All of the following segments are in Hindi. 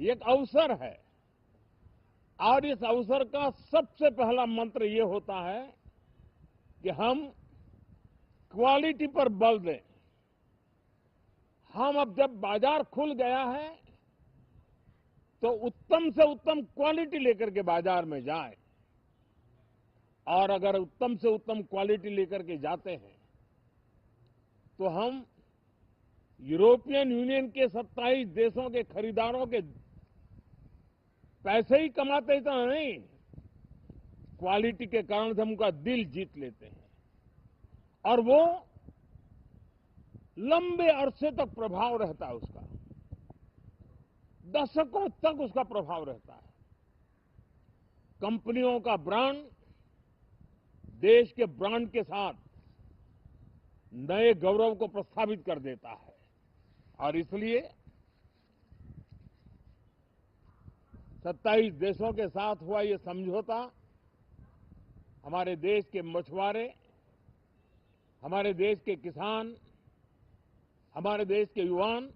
ये एक अवसर है और इस अवसर का सबसे पहला मंत्र ये होता है कि हम क्वालिटी पर बल दें। हम अब जब बाजार खुल गया है तो उत्तम से उत्तम क्वालिटी लेकर के बाजार में जाए और अगर उत्तम से उत्तम क्वालिटी लेकर के जाते हैं तो हम यूरोपियन यूनियन के 27 देशों के खरीदारों के पैसे ही कमाते इतना नहीं, क्वालिटी के कारण से हम उनका दिल जीत लेते हैं और वो लंबे अरसे तक प्रभाव रहता है उसका, दशकों तक उसका प्रभाव रहता है। कंपनियों का ब्रांड देश के ब्रांड के साथ नए गौरव को प्रस्थापित कर देता है और इसलिए 27 देशों के साथ हुआ ये समझौता हमारे देश के मछुआरे, हमारे देश के किसान, हमारे देश के युवान,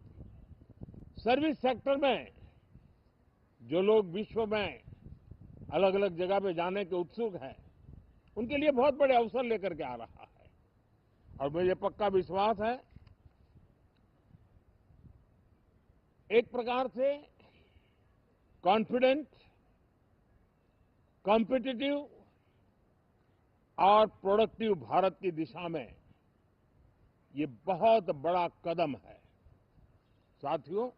सर्विस सेक्टर में जो लोग विश्व में अलग अलग जगह पे जाने के उत्सुक हैं, उनके लिए बहुत बड़े अवसर लेकर के आ रहा है और मुझे पक्का विश्वास है एक प्रकार से कॉन्फिडेंट, कॉम्पिटिटिव और प्रोडक्टिव भारत की दिशा में ये बहुत बड़ा कदम है। साथियों,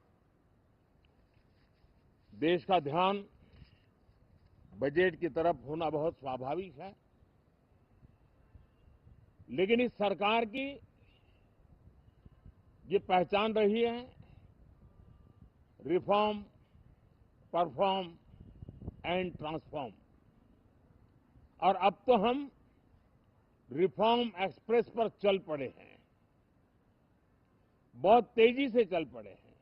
देश का ध्यान बजट की तरफ होना बहुत स्वाभाविक है, लेकिन इस सरकार की ये पहचान रही है रिफॉर्म, परफॉर्म एंड ट्रांसफॉर्म। और अब तो हम रिफॉर्म एक्सप्रेस पर चल पड़े हैं, बहुत तेजी से चल पड़े हैं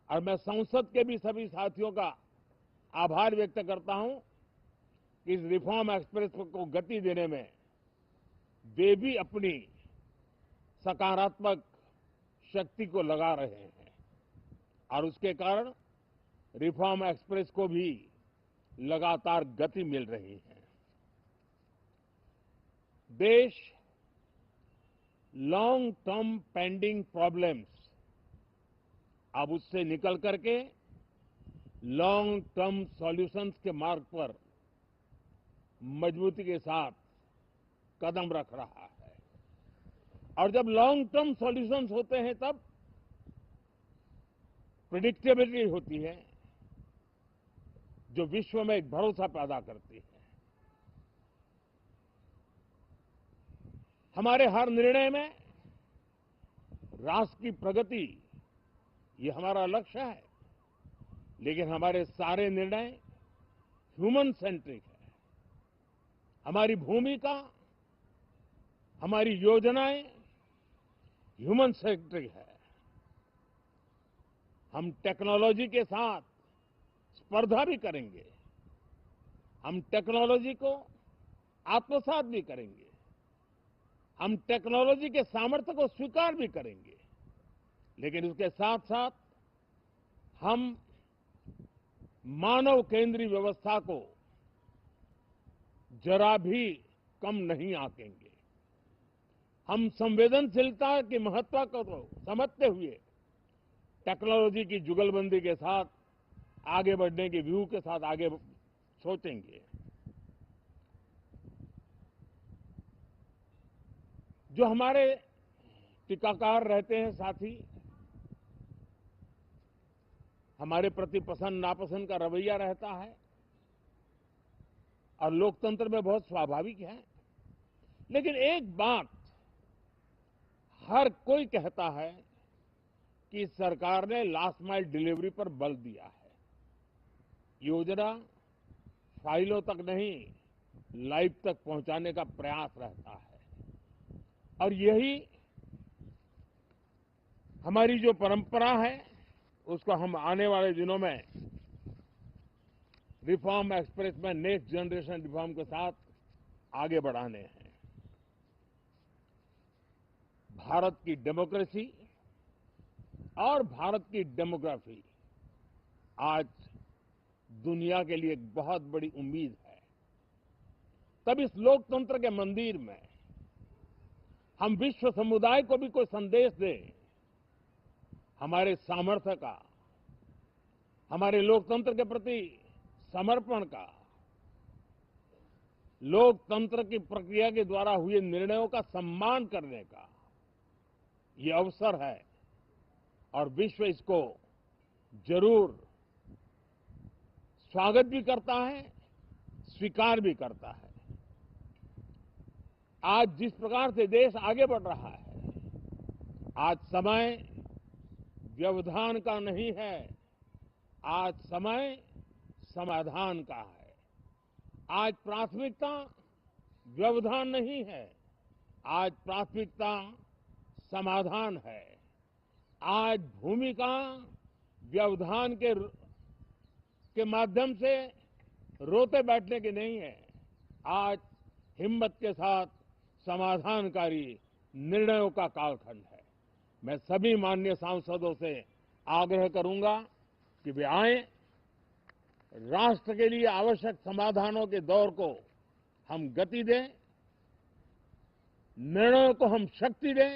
और मैं संसद के भी सभी साथियों का आभार व्यक्त करता हूं कि इस रिफॉर्म एक्सप्रेस को गति देने में वे भी अपनी सकारात्मक शक्ति को लगा रहे हैं और उसके कारण रिफॉर्म एक्सप्रेस को भी लगातार गति मिल रही है। देश लॉन्ग टर्म पेंडिंग प्रॉब्लम्स अब उससे निकल करके लॉन्ग टर्म सॉल्यूशंस के मार्ग पर मजबूती के साथ कदम रख रहा है और जब लॉन्ग टर्म सॉल्यूशंस होते हैं तब प्रेडिक्टेबिलिटी होती है जो विश्व में एक भरोसा पैदा करती है। हमारे हर निर्णय में राष्ट्र की प्रगति ये हमारा लक्ष्य है, लेकिन हमारे सारे निर्णय ह्यूमन सेंट्रिक है। हमारी भूमिका, हमारी योजनाएं ह्यूमन सेंट्रिक है। हम टेक्नोलॉजी के साथ स्पर्धा भी करेंगे, हम टेक्नोलॉजी को आत्मसात भी करेंगे, हम टेक्नोलॉजी के सामर्थ्य को स्वीकार भी करेंगे, लेकिन उसके साथ साथ हम मानव केंद्रीय व्यवस्था को जरा भी कम नहीं आंकेंगे। हम संवेदनशीलता के महत्व को समझते हुए टेक्नोलॉजी की जुगलबंदी के साथ आगे बढ़ने के व्यू के साथ आगे सोचेंगे। जो हमारे टीकाकार रहते हैं साथी, हमारे प्रति पसंद नापसंद का रवैया रहता है और लोकतंत्र में बहुत स्वाभाविक है, लेकिन एक बात हर कोई कहता है कि सरकार ने लास्ट माइल डिलीवरी पर बल दिया है। योजना फाइलों तक नहीं, लाइव तक पहुंचाने का प्रयास रहता है और यही हमारी जो परंपरा है उसको हम आने वाले दिनों में रिफॉर्म एक्सप्रेस में नेक्स्ट जनरेशन रिफॉर्म के साथ आगे बढ़ाने हैं। भारत की डेमोक्रेसी और भारत की डेमोग्राफी आज दुनिया के लिए एक बहुत बड़ी उम्मीद है। तब इस लोकतंत्र के मंदिर में हम विश्व समुदाय को भी कोई संदेश दें, हमारे सामर्थ्य का, हमारे लोकतंत्र के प्रति समर्पण का, लोकतंत्र की प्रक्रिया के द्वारा हुए निर्णयों का सम्मान करने का ये अवसर है और विश्व इसको जरूर स्वागत भी करता है, स्वीकार भी करता है। आज जिस प्रकार से देश आगे बढ़ रहा है, आज समय व्यवधान का नहीं है, आज समय समाधान का है। आज प्राथमिकता व्यवधान नहीं है, आज प्राथमिकता समाधान है। आज भूमिका व्यवधान के माध्यम से रोते बैठने की नहीं है, आज हिम्मत के साथ समाधानकारी निर्णयों का कालखंड है। मैं सभी माननीय सांसदों से आग्रह करूंगा कि वे आएं, राष्ट्र के लिए आवश्यक समाधानों के दौर को हम गति दें, निर्णयों को हम शक्ति दें